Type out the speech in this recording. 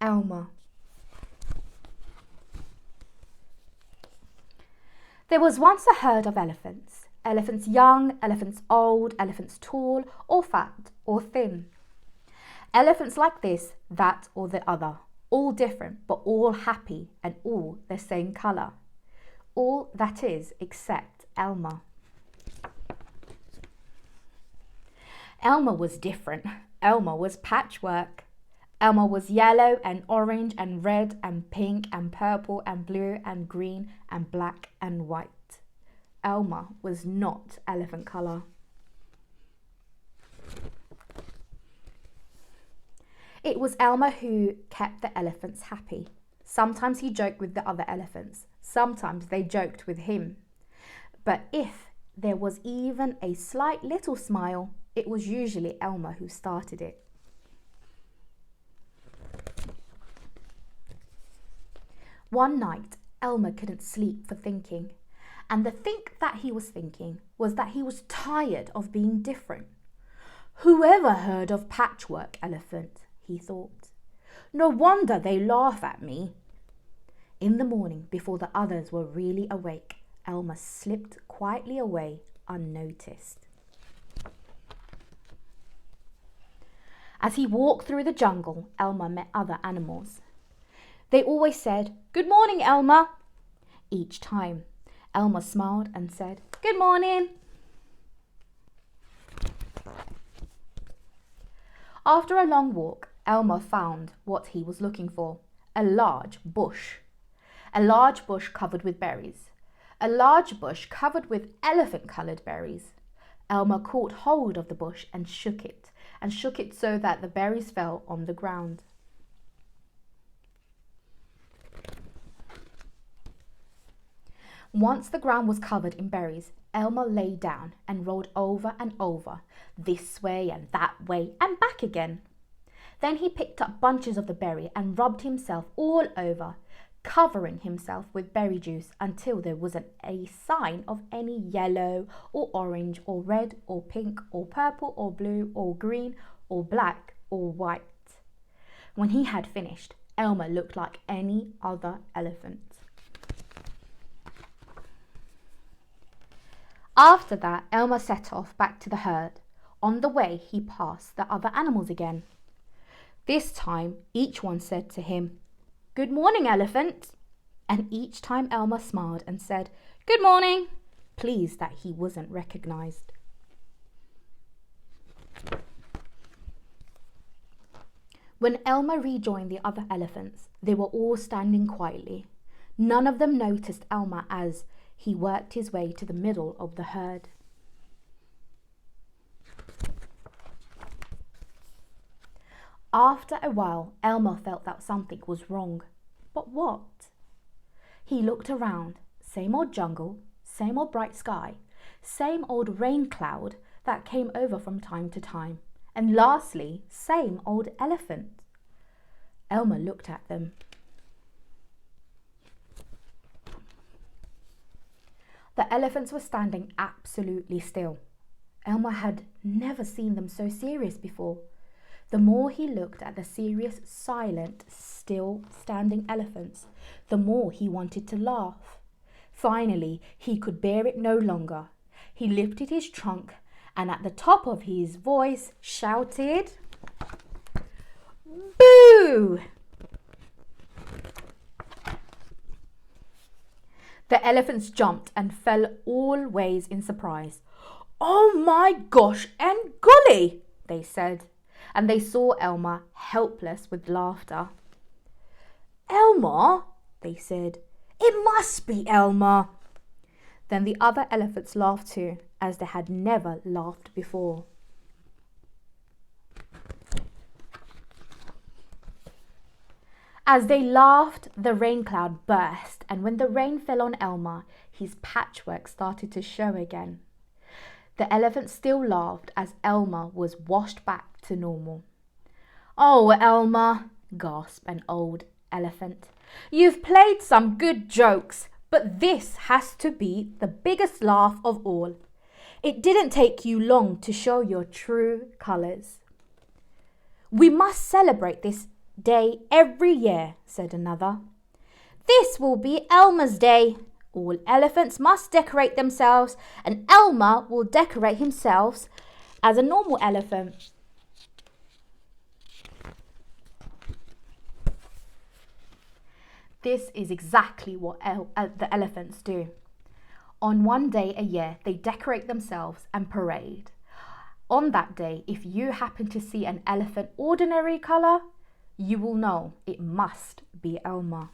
Elmer. There was once a herd of elephants. Elephants young, elephants old, elephants tall or fat or thin. Elephants like this, that or the other, all different but all happy and all the same colour. All that is except Elmer. Elmer was different. Elmer was patchwork. Elmer was yellow and orange and red and pink and purple and blue and green and black and white. Elmer was not elephant colour. It was Elmer who kept the elephants happy. Sometimes he joked with the other elephants. Sometimes they joked with him. But if there was even a slight little smile, it was usually Elmer who started it. One night, Elmer couldn't sleep for thinking. And the think that he was thinking was that he was tired of being different. Whoever heard of patchwork elephant, he thought. No wonder they laugh at me. In the morning, before the others were really awake, Elmer slipped quietly away unnoticed. As he walked through the jungle, Elmer met other animals. They always said, "Good morning, Elmer." Each time, Elmer smiled and said, "Good morning." After a long walk, Elmer found what he was looking for, a large bush. A large bush covered with berries. A large bush covered with elephant-coloured berries. Elmer caught hold of the bush and shook it so that the berries fell on the ground. Once the ground was covered in berries, Elmer lay down and rolled over and over, this way and that way and back again. Then he picked up bunches of the berry and rubbed himself all over, covering himself with berry juice until there wasn't a sign of any yellow or orange or red or pink or purple or blue or green or black or white. When he had finished, Elmer looked like any other elephant. After that, Elmer set off back to the herd. On the way, he passed the other animals again. This time, each one said to him, "Good morning, elephant." And each time Elmer smiled and said, "Good morning," pleased that he wasn't recognised. When Elmer rejoined the other elephants, they were all standing quietly. None of them noticed Elmer as he worked his way to the middle of the herd. After a while, Elmer felt that something was wrong. But what? He looked around. Same old jungle, same old bright sky, same old rain cloud that came over from time to time. And lastly, same old elephant. Elmer looked at them. The elephants were standing absolutely still. Elmer had never seen them so serious before. The more he looked at the serious, silent, still standing elephants, the more he wanted to laugh. Finally, he could bear it no longer. He lifted his trunk and at the top of his voice shouted, "Boo!" The elephants jumped and fell all ways in surprise. "Oh my gosh and golly," they said, and they saw Elmer helpless with laughter. "Elmer," they said, "it must be Elmer." Then the other elephants laughed too, as they had never laughed before. As they laughed, the rain cloud burst, and when the rain fell on Elmer, his patchwork started to show again. The elephants still laughed as Elmer was washed back to normal. "Oh, Elmer," gasped an old elephant, "you've played some good jokes, but this has to be the biggest laugh of all. It didn't take you long to show your true colours. We must celebrate this day every year, said another. This will be Elmer's day. All elephants must decorate themselves, and Elmer will decorate himself as a normal elephant. This is exactly what the elephants do. On one day a year, they decorate themselves and parade. On that day, if you happen to see an elephant ordinary colour, you will know it must be Elmer.